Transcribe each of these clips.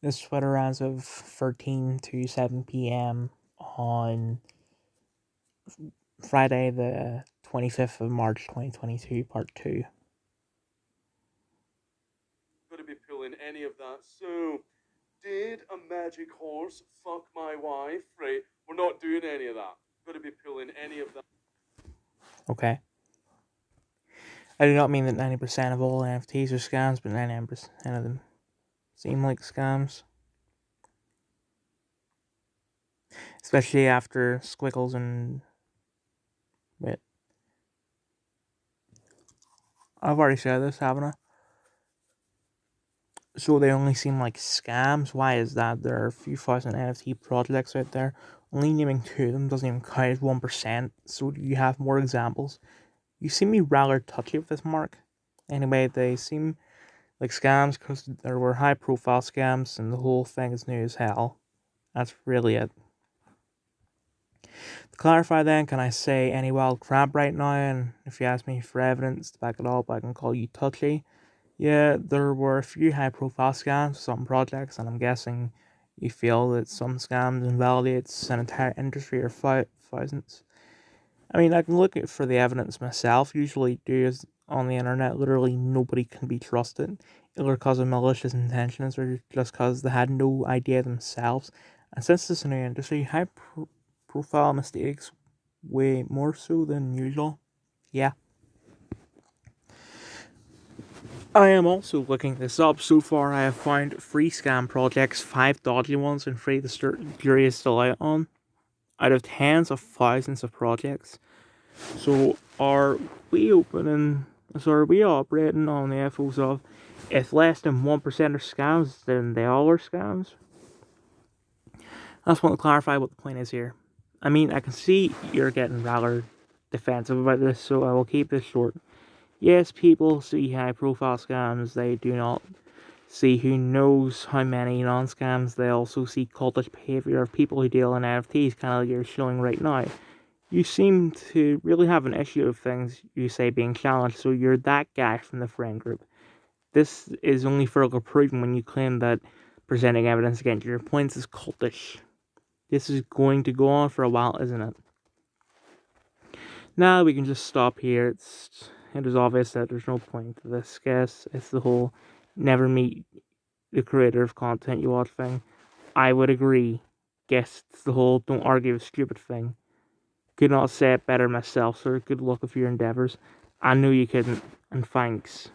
This Twitter as of 13 to 7 p.m. on Friday, the 25th of March 2022, part 2. Gonna be pulling any of that. So, did a magic horse fuck my wife? Right, we're not doing any of that. Gonna be pulling any of that. Okay. I do not mean that 90% of all NFTs are scams, but 99% of them seem like scams. Especially after Squiggles and... Wait. I've already said this, haven't I? So they only seem like scams. Why is that? There are a few thousand NFT projects out there. Only naming 2 of them doesn't even count as 1%. So do you have more examples? You seem to be rather touchy with this, Mark. Anyway, they seem like scams because there were high profile scams and the whole thing is new as hell. That's really it. To clarify then, can I say any wild crap right now? And if you ask me for evidence to back it up, I can call you touchy. Yeah, there were a few high profile scams, some projects, and I'm guessing you feel that some scams invalidates an entire industry or thousands. I mean, I can look for the evidence myself. Usually, do is on the internet. Literally, nobody can be trusted, either because of malicious intentions or just because they had no idea themselves. And since this is a new industry, high profile mistakes way more so than usual. Yeah. I am also looking this up. So far, I have found 3 scam projects, 5 dodgy ones, and 3 the jury is still out on, out of tens of thousands of projects. So are we opening? So are we operating on the ethos of if less than 1% are scams, then they all are scams? I just want to clarify what the point is here. I mean, I can see you're getting rather defensive about this, so I will keep this short. Yes, people see high profile scams, they do not see who knows how many non scams. They also see cultish behavior of people who deal in NFTs, kind of like you're showing right now. You seem to really have an issue of things you say being challenged, so you're that guy from the friend group. This is only further proven when you claim that presenting evidence against your points is cultish. This is going to go on for a while, isn't it? Now we can just stop here. It is obvious that there's no point to this. Guess it's the whole never meet the creator of content you watch thing. I would agree. Guess it's the whole don't argue with stupid thing. Could not say it better myself, sir. Good luck with your endeavours. I knew you couldn't, and thanks.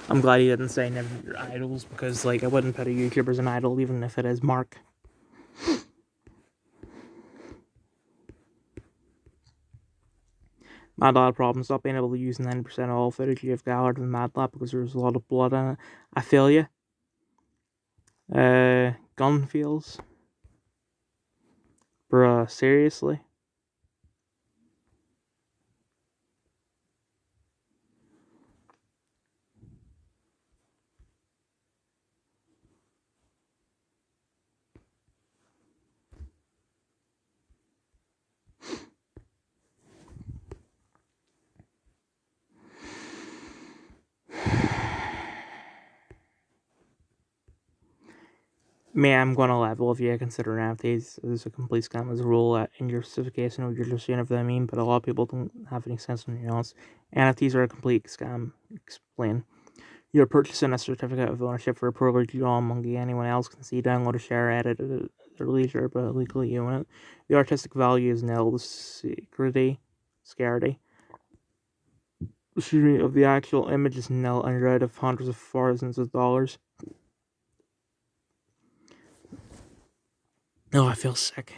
I'm glad he didn't say never meet your idols, because, like, I wouldn't put a YouTuber as an idol, even if it is Mark. MadLab problem, stop being able to use 90% of all footage you've gathered in MadLab because there's a lot of blood in it. I feel you. Gun feels. Bruh, seriously? Man, I'm going to level if you consider NFTs as a complete scam as a rule in your specification or you're just saying what I mean, but a lot of people don't have any sense of nuance. NFTs are a complete scam. Explain. You're purchasing a certificate of ownership for a privileged monkey. Anyone else can see, download, or share, edit at their leisure, but legally own it. The artistic value is nil. The scarcity, of the actual image is nil, and you're out of hundreds of thousands of dollars. Oh, I feel sick.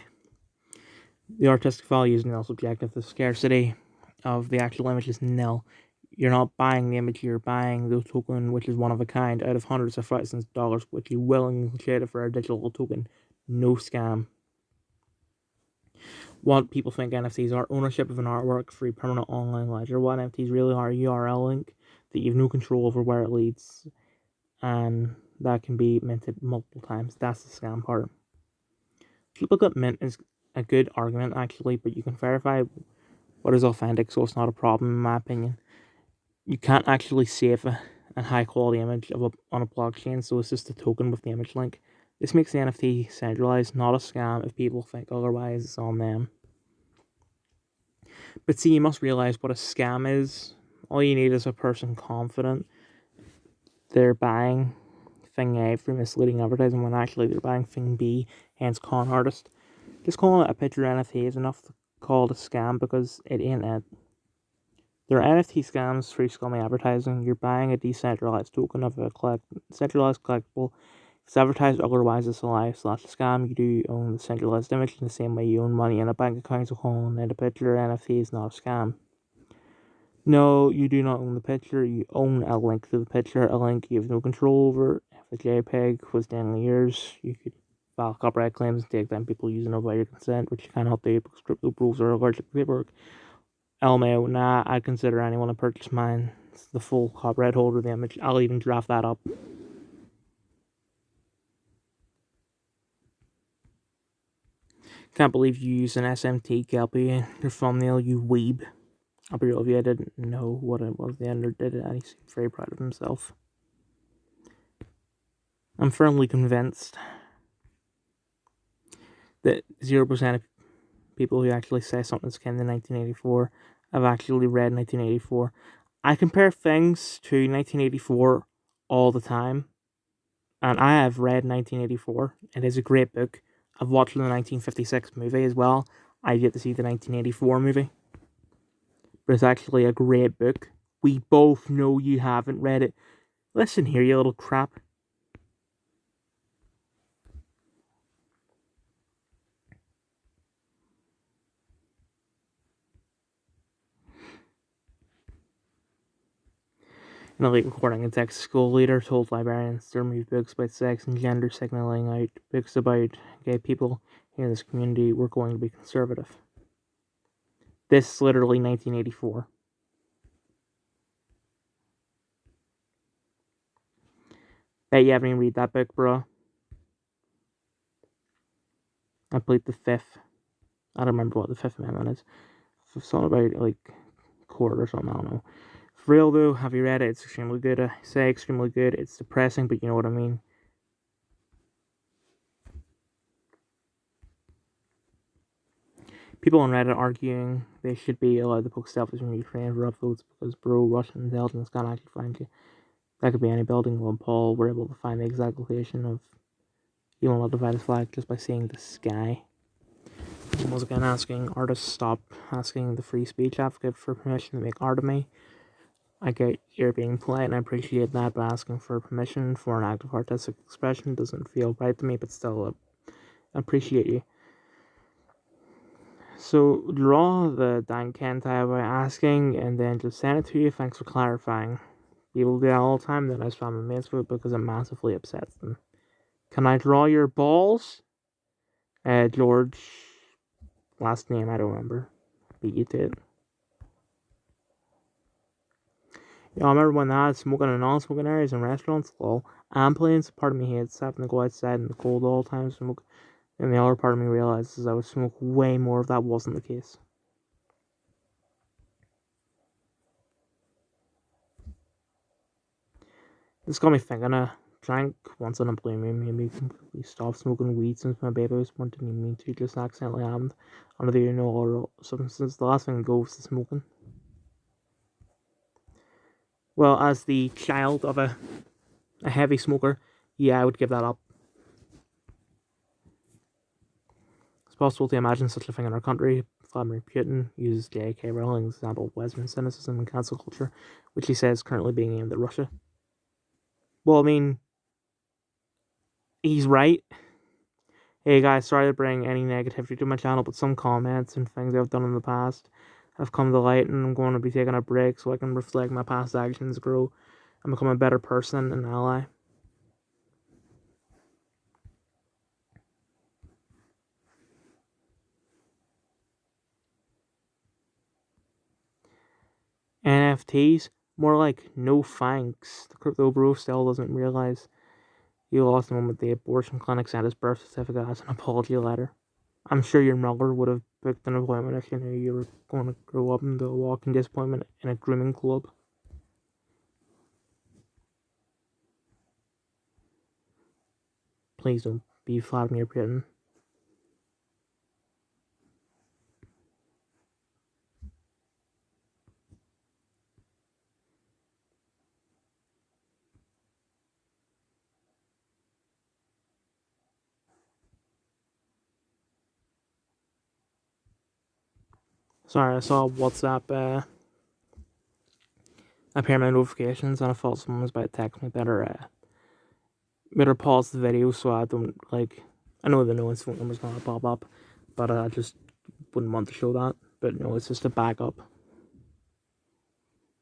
The artistic value is nil, subjective. The scarcity of the actual image is nil. You're not buying the image, you're buying the token, which is one of a kind, out of hundreds of thousands of dollars, which you willingly traded for a digital token. No scam. What people think NFTs are: ownership of an artwork, free permanent online ledger. What NFTs really are: a URL link that you have no control over where it leads, and that can be minted multiple times. That's the scam part. People that mint is a good argument actually, but you can verify what is authentic, so it's not a problem in my opinion. You can't actually save and high quality image on a blockchain, so it's just a token with the image link. This makes the NFT centralized, not a scam. If people think otherwise, it's on them. But see, you must realize what a scam is. All you need is a person confident they're buying thing A through misleading advertising when actually they're buying thing B, hence con artist. Just calling it a picture NFT is enough to call it a scam because it ain't it. There are NFT scams through scummy advertising. You're buying a decentralized token of a centralized collectible. If it's advertised otherwise as a lie/scam, you do own the centralized image in the same way you own money in a bank account, so calling it a picture NFT is not a scam. No, you do not own the picture, you own a link to the picture, a link you have no control over. If the JPEG was then yours, you could file copyright claims and take down people using it without your consent, which you cannot do because crypto bros are allergic to paperwork. LMAO, nah, I'd consider anyone to purchase mine. It's the full copyright holder of the image. I'll even draft that up. Can't believe you use an SMT copy in your thumbnail, you weeb. I'll be real with you, I didn't know what it was the editor did it, and he seemed very proud of himself. I'm firmly convinced that 0% of people who actually say something's akin to 1984 have actually read 1984. I compare things to 1984 all the time, and I have read 1984. It is a great book. I've watched the 1956 movie as well. I've yet to see the 1984 movie. But it's actually a great book. We both know you haven't read it. Listen here, you little crap. In a late recording, a Texas school leader told librarians to remove books about sex and gender, signaling out books about gay people in this community were going to be conservative. This is literally 1984. Bet you haven't even read that book, bro. I played the fifth. I don't remember what the Fifth Amendment is. Something about, like, court or something, I don't know. For real, though, have you read it? It's extremely good. I say extremely good. It's depressing, but you know what I mean. People on Reddit arguing they should be allowed to post selfies from Ukraine for upvotes because, bro, Russian intelligence can't actually find you. That could be any building. When Paul were able to find the exact location of Elon Divided Flag just by seeing the sky. Once again, asking artists stop asking the free speech advocate for permission to make art of me. I get you're being polite and I appreciate that, but asking for permission for an act of artistic expression doesn't feel right to me, but still, I appreciate you. So, draw the Dan Kentai by asking and then just send it to you. Thanks for clarifying. People do that all the time, then I spam my mates with it because it massively upsets them. Can I draw your balls? George. Last name, I don't remember. Beat you to it. Yeah, I remember when I had smoking in non-smoking areas in restaurants, lol. Ampliance, part of me hates having to go outside in the cold all the time, smoke. And the other part of me realizes I would smoke way more if that wasn't the case. This got me thinking, I drank once on a blue moon, made me completely stop smoking weed since my baby was born, didn't even mean to, just accidentally happened. Under the no other substances, the last thing to go was the smoking. Well, as the child of a heavy smoker, yeah, I would give that up. It's possible to imagine such a thing in our country. Vladimir Putin uses J.K. Rowling's example of Western cynicism and cancel culture, which he says is currently being aimed at Russia. Well, I mean, he's right. Hey guys, sorry to bring any negativity to my channel, but some comments and things I've done in the past have come to light, and I'm going to be taking a break so I can reflect my past actions, grow, and become a better person and ally. NFTs? More like no thanks. The crypto bro still doesn't realize he lost the moment the abortion clinic sent his birth certificate as an apology letter. I'm sure your mother would have booked an appointment if you knew you were going to grow up into a walking disappointment in a grooming club. Please don't be Vladimir Putin. Sorry, I saw WhatsApp appear in my notifications and I thought someone was about to text me. Better pause the video so I don't, like, I know the no one's phone number's gonna pop up, but I just wouldn't want to show that. But no, it's just a backup.